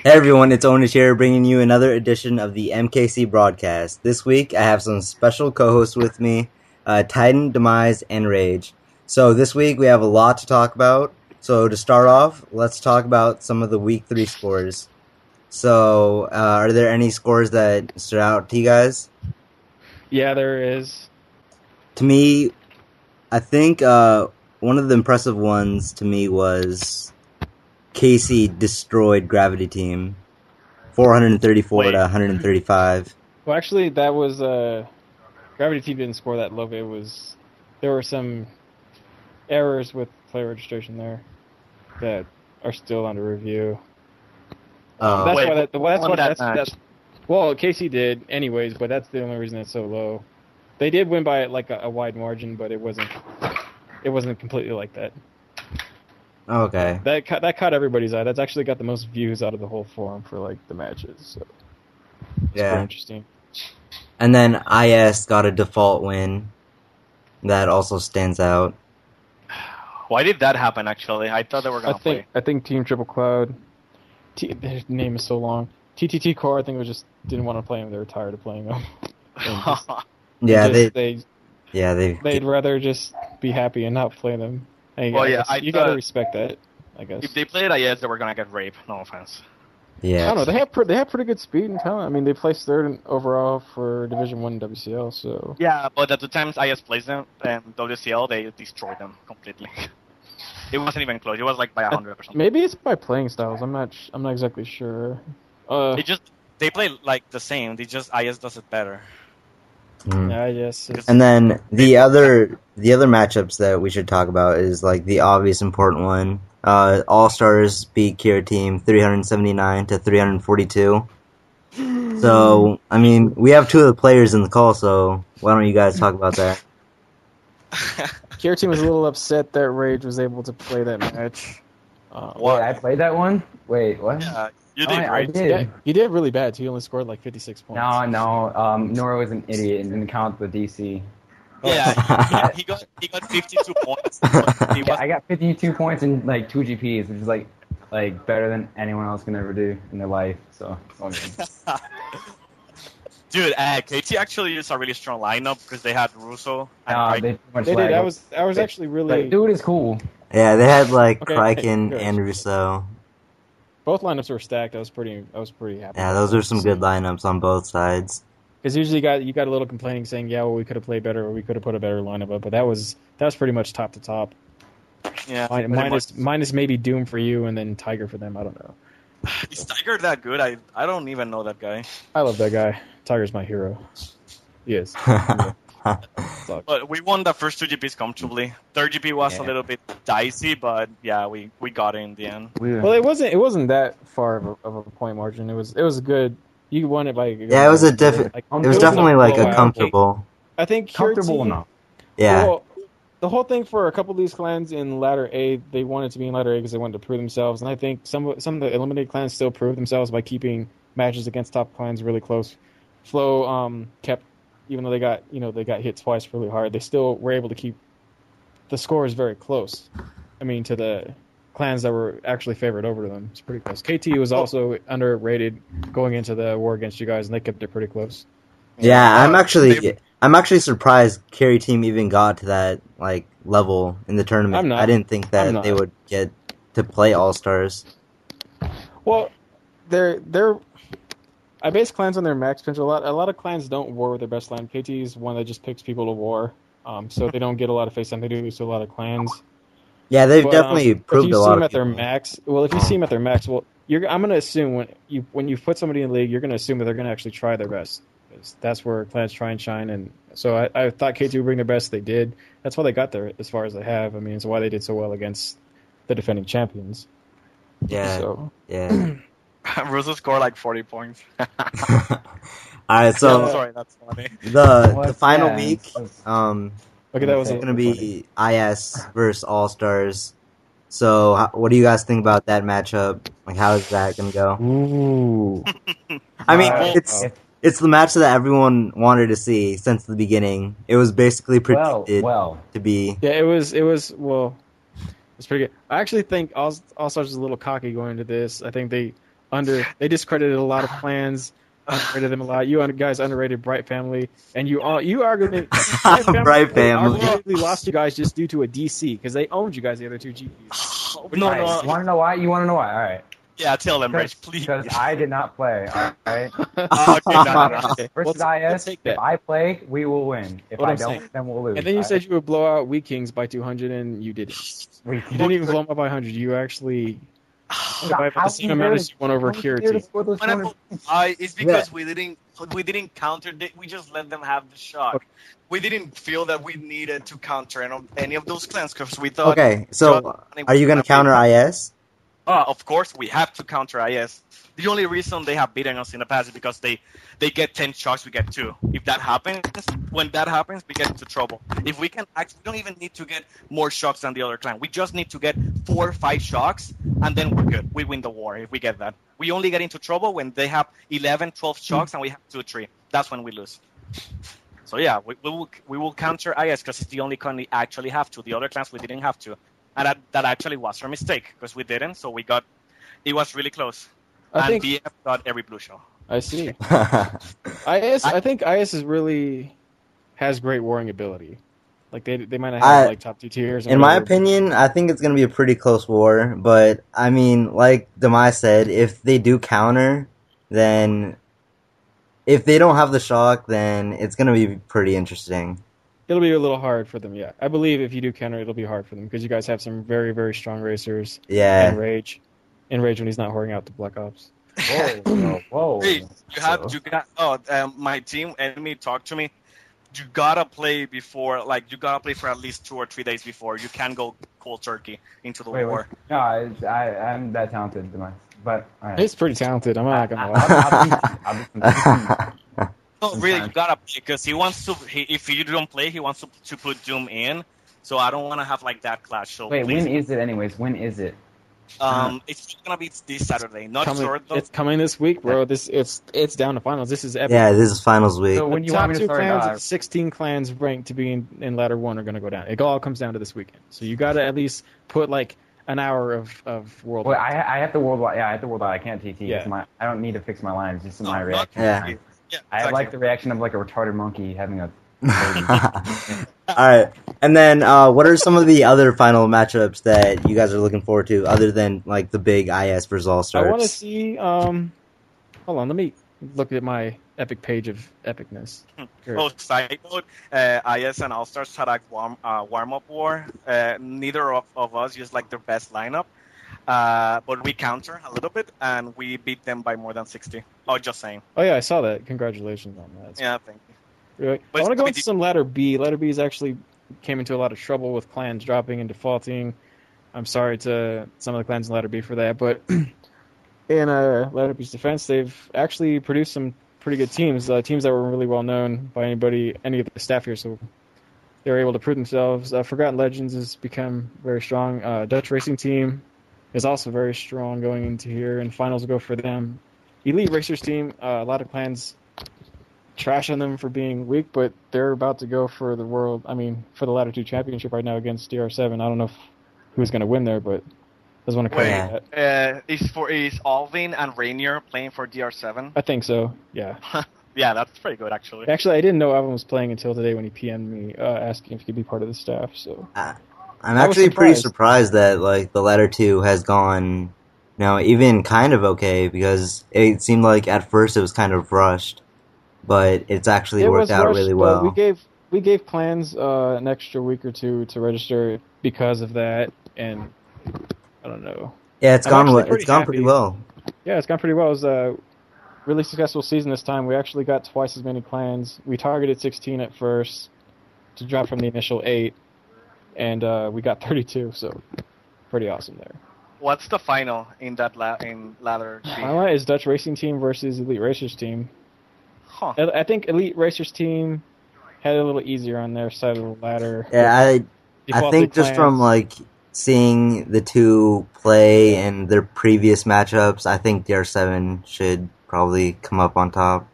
Hey everyone, it's Ownage here bringing you another edition of the MKC Broadcast. This week I have some special co-hosts with me, Titan, Demise, and Rage. So this week we have a lot to talk about. So to start off, let's talk about some of the Week 3 scores. So are there any scores that stood out to you guys? Yeah, there is. To me, I think one of the impressive ones to me was Casey destroyed Gravity Team, 434 to 135. Well, actually, that was Gravity Team didn't score that low. There were some errors with player registration there that are still under review. Well, Casey did anyways, but that's the only reason it's so low. They did win by like a wide margin, but it wasn't completely like that. Okay. That caught everybody's eye. That's actually got the most views out of the whole forum for like the matches. So it's pretty interesting. And then IS got a default win. That also stands out. Why did that happen? Actually, I thought they were gonna play. I think Team Triple Cloud. Their name is so long. TTT Core, I think, didn't want to play them. They were tired of playing them. They'd rather just be happy and not play them. You gotta respect that, I guess. If they played IS, they were gonna get raped. No offense. Yeah. I don't know. They have pretty good speed and talent. I mean, they placed third overall for Division 1 WCL. So yeah, but at the times IS plays them and WCL, they destroyed them completely. It wasn't even close. It was like by 100 or something. Maybe it's by playing styles. I'm not exactly sure. They play like the same. They just IS does it better. Yeah, yes. And then the other matchups that we should talk about is like the obvious important one. All Stars beat Kira Team 379 to 342. So I mean, we have two of the players in the call. So why don't you guys talk about that? Kira Team was a little upset that Rage was able to play that match. Wait, I played that one? Wait, what? Yeah, you did great. I did. Yeah, you did really bad. You only scored like 56 points. No. Nora was an idiot and didn't count the DC. Yeah, he got 52 points. I got 52 points and like 2 GPs, which is like better than anyone else can ever do in their life. So. Dude, KT actually used a really strong lineup because they had Russo. They did. I was actually really. Dude is cool. Yeah, they had like Kraken and Russo. Both lineups were stacked. I was pretty happy. Yeah, those are some good lineups on both sides. Because usually you got a little complaining saying, yeah, well, we could have played better or we could have put a better lineup up, but that was pretty much top to top. Yeah, minus maybe Doom for you and then Tiger for them. I don't know. Is Tiger that good? I don't even know that guy. I love that guy. Tiger's my hero. He is. But we won the first 2 GPs comfortably. Third GP was a little bit dicey, but yeah, we got it in the end. Well, it wasn't that far of a point margin. It was good. You won it by. Yeah, it was it was definitely like a comfortable. I think comfortable enough. Yeah. Well, the whole thing for a couple of these clans in Ladder A, they wanted to be in Ladder A because they wanted to prove themselves, and I think some of the eliminated clans still proved themselves by keeping matches against top clans really close. Flow kept, even though they got hit twice really hard, they still were able to keep the scores very close. I mean, to the clans that were actually favored over them. It's pretty close. KT was also underrated going into the war against you guys, and they kept it pretty close. Yeah, I'm actually surprised Carry Team even got to that like level in the tournament. I didn't think that they would get to play All Stars. Well, I base clans on their max pinch a lot. A lot of clans don't war with their best line. KT is one that just picks people to war, so they don't get a lot of face time. They do lose to a lot of clans. Yeah, they've definitely proved a lot. If you see them at their max, I'm going to assume when you put somebody in the league, you're going to assume that they're going to actually try their best. That's where clans try and shine, and so I thought KT would bring their best. They did. That's why they got there as far as they have. I mean, it's why they did so well against the defending champions. Yeah. So. Yeah. Russo scored like 40 points. All right, so sorry, that's funny. The final week, okay, that was going to be IS versus All Stars. So, what do you guys think about that matchup? Like, how is that going to go? Ooh. I mean, it's the match that everyone wanted to see since the beginning. It was basically predicted to be. Yeah, it was pretty good. I actually think All Stars is a little cocky going into this. I think They discredited a lot of clans, underrated them a lot. You guys underrated Bright Family, and you arguably Bright Family arguably lost you guys just due to a DC because they owned you guys the other two GPs. No. You want to know why? You want to know why? All right. Yeah, tell them, Rich, please. Because I did not play. All right. Okay. Versus IS, if I play, we will win. If I don't, then we'll lose. And then you said you would blow out Weak Kings by 200, and you didn't. You didn't even blow them up by 100. You actually survived the same amount as you won over Kiriti. It's because we didn't counter. We just let them have the shot. Okay. We didn't feel that we needed to counter any of those clans because we thought. Okay, so are you going to counter IS? Of course, we have to counter IS. The only reason they have beaten us in the past is because they get 10 shots, we get 2. If that happens, when that happens, we get into trouble. If we can actually, we don't even need to get more shocks than the other clan. We just need to get 4 or 5 shocks, and then we're good. We win the war if we get that. We only get into trouble when they have 11, 12 shocks, and we have 2, 3. That's when we lose. So yeah, we will counter IS because it's the only clan we actually have to. The other clans we didn't have to. And that actually was our mistake because we didn't. So it was really close. I think BF got every blue shell. I see. I think IS has great warring ability. Like they might not have like top 2 tiers. In my opinion, I think it's going to be a pretty close war. But I mean, like Demise said, if they do counter, then if they don't have the shock, then it's going to be pretty interesting. It'll be a little hard for them, yeah. I believe if you do counter, it'll be hard for them because you guys have some very, very strong racers. Yeah. And Rage when he's not whoring out the Black Ops. Whoa. Hey, my team enemy talked to me. You gotta play before, like you gotta play for at least 2 or 3 days before. You can't go cold turkey into the war. No, I'm that talented, Demise. But right. He's pretty talented. I'm not gonna lie. No, really, you gotta play because he wants to. If you don't play, he wants to put Doom in. So I don't want to have like that clash. So wait, when is it? Anyways, when is it? It's gonna be this Saturday. Sure though. It's coming this week, bro. It's down to finals. This is epic. Yeah, this is finals week. So when you want me to start, 16 clans ranked to be in ladder 1 are gonna go down. It all comes down to this weekend. So you gotta at least put like an hour of world. Well, I have to worldwide. Yeah, I have to worldwide. I can't TT. Yeah. I don't need to fix my lines. Just my reaction. Yeah. Yeah, I like the reaction of like a retarded monkey having a. All right, and then what are some of the other final matchups that you guys are looking forward to, other than like the big IS versus All Stars? I want to see. Hold on, let me look at my epic page of epicness. Side note: IS and All Stars had a warm up war. Neither of us used like their best lineup. But we counter a little bit, and we beat them by more than 60. Oh, just saying. Oh, yeah, I saw that. Congratulations on that. Yeah, thank you. Really? I want to go into some ladder B. Ladder B's actually came into a lot of trouble with clans dropping and defaulting. I'm sorry to some of the clans in ladder B for that, but in ladder B's defense, they've actually produced some pretty good teams, teams that were really well known by any of the staff here, so they were able to prove themselves. Forgotten Legends has become very strong. Dutch Racing Team is also very strong going into here, and finals will go for them. Elite Racers team, a lot of clans trash on them for being weak, but they're about to go for the for the Ladder 2 championship right now against DR7. I don't know who's going to win there, but I just want to cover that. Is Alvin and Rainier playing for DR7? I think so, yeah. Yeah, that's pretty good, actually. Actually, I didn't know Alvin was playing until today when he PM'd me asking if he could be part of the staff, so... I'm actually pretty surprised that like the Ladder 2 has gone, even kind of okay, because it seemed like at first it was kind of rushed, but it's actually worked out really well. We gave clans an extra week or 2 to register because of that, and I don't know. Yeah, it's gone pretty well. Yeah, it's gone pretty well. It was a really successful season this time. We actually got twice as many clans. We targeted 16 at first to drop from the initial 8. And we got 32, so pretty awesome there. What's the final in that in ladder? Final is Dutch Racing Team versus Elite Racers Team. Huh. I think Elite Racers Team had it a little easier on their side of the ladder. Yeah, I think just from like seeing the two play and their previous matchups, I think DR7 should probably come up on top.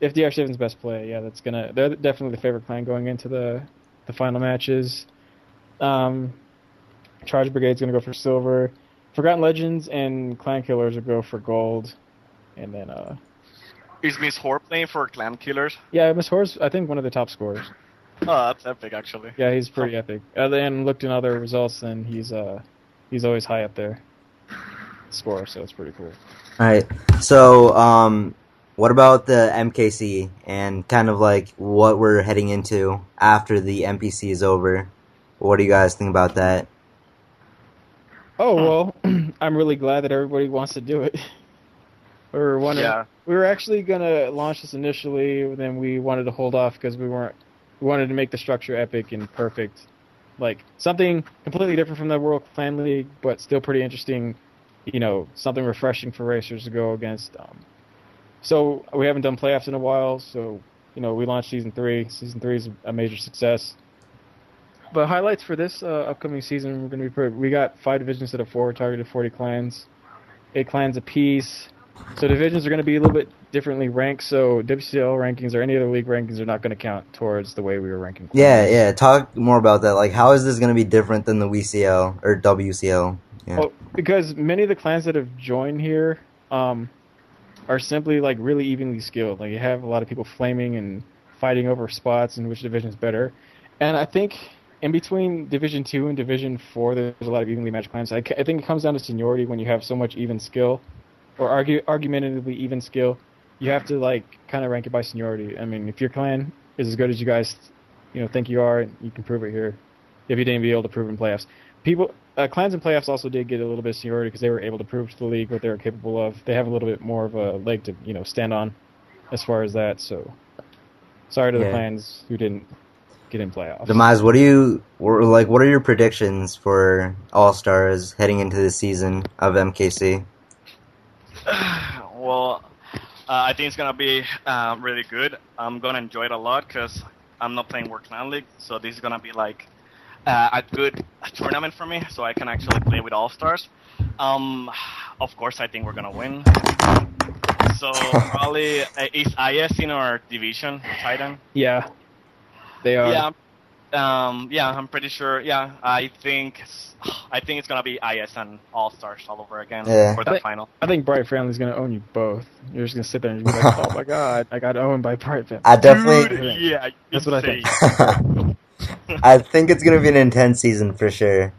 If DR7's best play, yeah, they're definitely the favorite clan going into the final matches. Charge Brigade's going to go for silver. Forgotten Legends and Clan Killers will go for gold. And then, Is Miss Hor playing for Clan Killers? yeah, Miss Hor's, I think, one of the top scorers. Oh, that's epic, actually. Yeah, he's pretty epic. And looked in other results, and he's always high up there. Score, so it's pretty cool. All right. So, what about the MKC and kind of like what we're heading into after the MPC is over? What do you guys think about that? Oh, well, I'm really glad that everybody wants to do it. We were actually going to launch this initially, then we wanted to hold off because we wanted to make the structure epic and perfect. Like, something completely different from the World Clan League, but still pretty interesting, something refreshing for racers to go against. So we haven't done playoffs in a while, so, we launched Season 3. Season 3 is a major success. But highlights for this upcoming season, we're going to we got 5 divisions instead of 4. We're targeted 40 clans, 8 clans apiece. So divisions are going to be a little bit differently ranked. So WCL rankings or any other league rankings are not going to count towards the way we were ranking clans. Yeah. Talk more about that. Like, how is this going to be different than the WCL or WCL? Yeah. Well, because many of the clans that have joined here are simply like really evenly skilled. Like you have a lot of people flaming and fighting over spots and which division is better. And I think in between Division 2 and Division 4, there's a lot of evenly matched clans. I think it comes down to seniority when you have so much even skill, or argumentatively even skill. You have to kind of rank it by seniority. I mean, if your clan is as good as you guys, think you are, you can prove it here. If you didn't be able to prove in playoffs, clans in playoffs also did get a little bit of seniority because they were able to prove to the league what they were capable of. They have a little bit more of a leg to stand on as far as that. So, sorry to the clans who didn't get in playoffs. Demise, what are your predictions for All-Stars heading into the season of MKC? Well, I think it's going to be really good. I'm going to enjoy it a lot because I'm not playing World Clan League, so this is going to be a good tournament for me, so I can actually play with All-Stars. Of course, I think we're going to win. So probably, is IS in our division, Titan? Yeah. They are. Yeah, I'm pretty sure. Yeah, I think it's gonna be IS and All Stars all over again for that final. I think Bright Family's gonna own you both. You're just gonna sit there and be like, "Oh my god, I got owned by Bright Family." I definitely. That's what I think. I think it's gonna be an intense season for sure.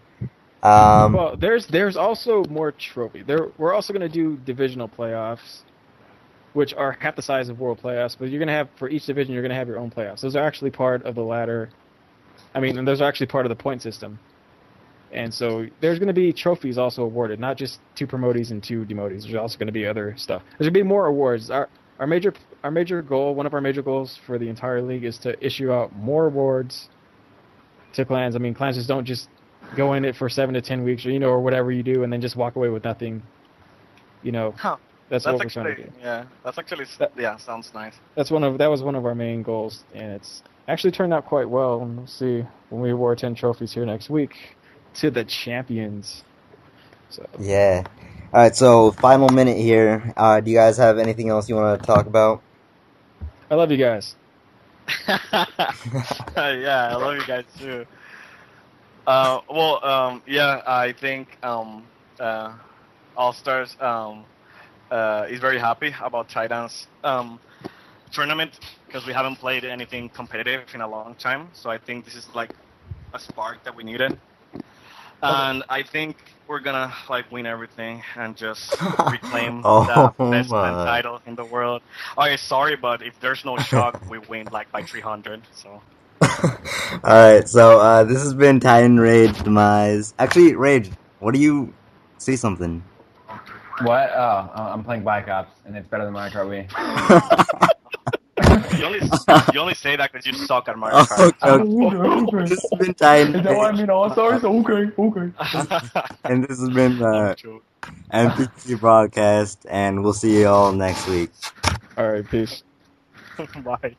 Well, there's also more trophy. We're also gonna do divisional playoffs, which are half the size of world playoffs, but you're going to have, for each division, you're going to have your own playoffs. Those are actually part of the ladder. And those are actually part of the point system. And so there's going to be trophies also awarded, not just 2 promotees and 2 demotees. There's also going to be other stuff. There's going to be more awards. Our major goal, one of our major goals for the entire league is to issue out more awards to clans. Clans just don't just go in it for 7 to 10 weeks or whatever you do and then just walk away with nothing, That's what we're trying to do. Yeah, that's actually sounds nice. That was one of our main goals, and it's actually turned out quite well. And we'll see when we award 10 trophies here next week to the champions. So yeah. All right. So final minute here. Do you guys have anything else you want to talk about? I love you guys. Yeah, I love you guys too. I think All Stars is very happy about Titan's tournament because we haven't played anything competitive in a long time. So I think this is a spark that we needed. And I think we're gonna win everything and just reclaim the best man title in the world. Okay, sorry, but if there's no shock, we win by 300. So. All right. So this has been Titan, Rage, Demise. Actually, Rage, what do you see something? What? Oh, I'm playing Black Ops, and it's better than Mario Kart Wii. You only say that because you suck at Mario Kart. Okay. This has been Titan. Is that what I mean? All Stars? Okay. And this has been MKC Broadcast, and we'll see you all next week. All right, peace. Bye.